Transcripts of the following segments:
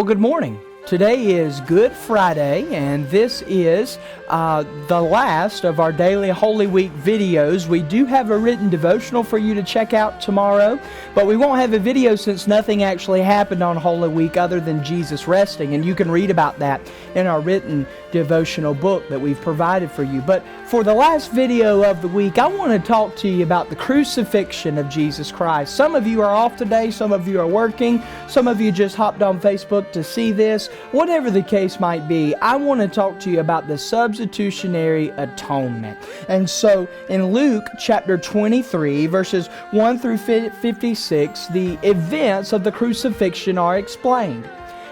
Well, good morning. Today is Good Friday, and this is the last of our daily Holy Week videos. We do have a written devotional for you to check out tomorrow, but we won't have a video since nothing actually happened on Holy Week other than Jesus resting, and you can read about that in our written devotional book that we've provided for you. But for the last video of the week, I want to talk to you about the crucifixion of Jesus Christ. Some of you are off today, some of you are working, some of you just hopped on Facebook to see this. Whatever the case might be, I want to talk to you about the substitutionary atonement. And so in Luke chapter 23, verses 1 through 56, the events of the crucifixion are explained.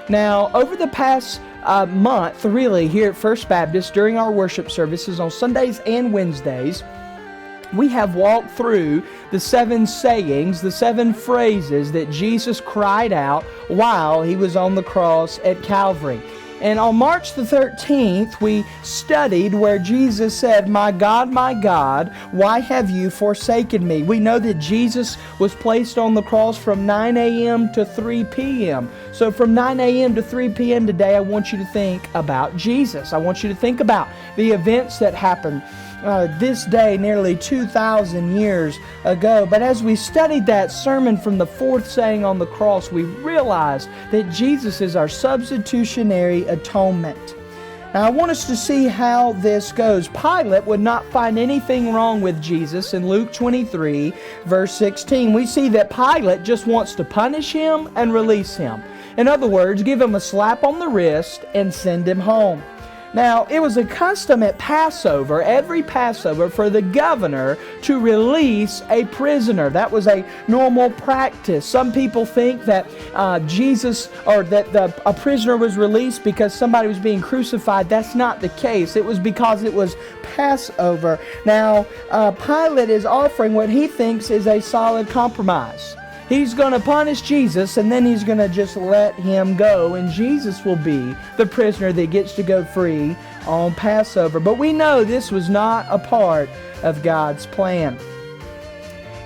Now, over the past month, really, here at First Baptist, during our worship services on Sundays and Wednesdays, we have walked through the 7 sayings, the 7 phrases that Jesus cried out while he was on the cross at Calvary. And on March the 13th, we studied where Jesus said, my God, why have you forsaken me?" We know that Jesus was placed on the cross from 9 a.m. to 3 p.m. So from 9 a.m. to 3 p.m. today, I want you to think about Jesus. I want you to think about the events that happened this day nearly 2,000 years ago. But as we studied that sermon from the 4th saying on the cross, we realized that Jesus is our substitutionary atonement. Now I want us to see how this goes. Pilate would not find anything wrong with Jesus in Luke 23 verse 16. We see that Pilate just wants to punish him and release him. In other words, give him a slap on the wrist and send him home. Now, it was a custom at Passover, every Passover, for the governor to release a prisoner. That was a normal practice. Some people think that a prisoner was released because somebody was being crucified. That's not the case. It was because it was Passover. Now, Pilate is offering what he thinks is a solid compromise. He's going to punish Jesus, and then he's going to just let him go, and Jesus will be the prisoner that gets to go free on Passover. But we know this was not a part of God's plan.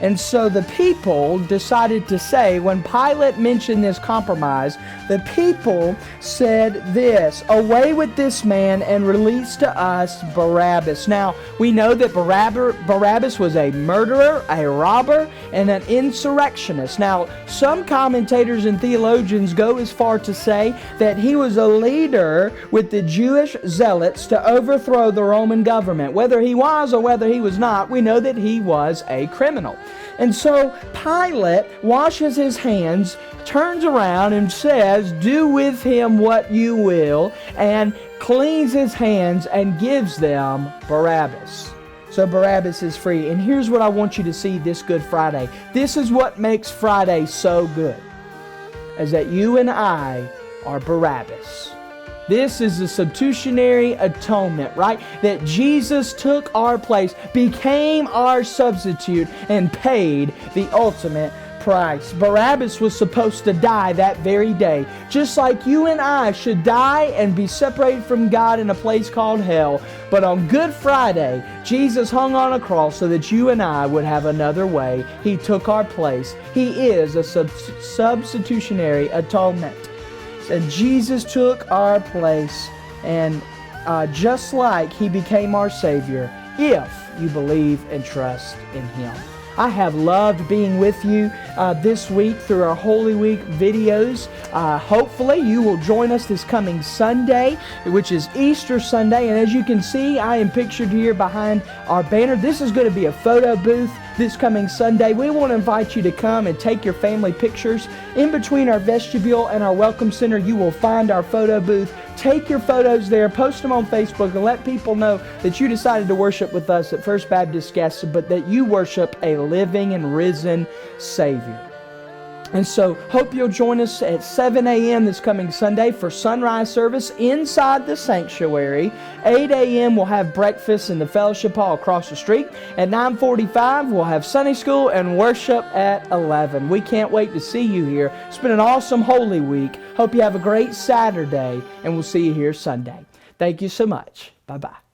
And so the people decided to say, when Pilate mentioned this compromise, the people said this, "Away with this man and release to us Barabbas." Now, we know that Barabbas was a murderer, a robber, and an insurrectionist. Now, some commentators and theologians go as far to say that he was a leader with the Jewish zealots to overthrow the Roman government. Whether he was or whether he was not, we know that he was a criminal. And so Pilate washes his hands, turns around and says, "Do with him what you will," and cleans his hands and gives them Barabbas. So Barabbas is free. And here's what I want you to see this Good Friday. This is what makes Friday so good, is that you and I are Barabbas. This is the substitutionary atonement, right? That Jesus took our place, became our substitute, and paid the ultimate price. Barabbas was supposed to die that very day, just like you and I should die and be separated from God in a place called hell. But on Good Friday, Jesus hung on a cross so that you and I would have another way. He took our place. He is a substitutionary atonement. And Jesus took our place, and just like He became our Savior, if you believe and trust in Him. I have loved being with you this week through our Holy Week videos. Hopefully you will join us this coming Sunday, which is Easter Sunday. And as you can see, I am pictured here behind our banner. This is going to be a photo booth this coming Sunday. We want to invite you to come and take your family pictures. In between our vestibule and our welcome center, you will find our photo booth. Take your photos there, post them on Facebook, and let people know that you decided to worship with us at First Baptist Gaston, but that you worship a living and risen Savior. And so, hope you'll join us at 7 a.m. this coming Sunday for sunrise service inside the sanctuary. 8 a.m. we'll have breakfast in the fellowship hall across the street. At 9:45 we'll have Sunday school and worship at 11. We can't wait to see you here. It's been an awesome Holy Week. Hope you have a great Saturday, and we'll see you here Sunday. Thank you so much. Bye-bye.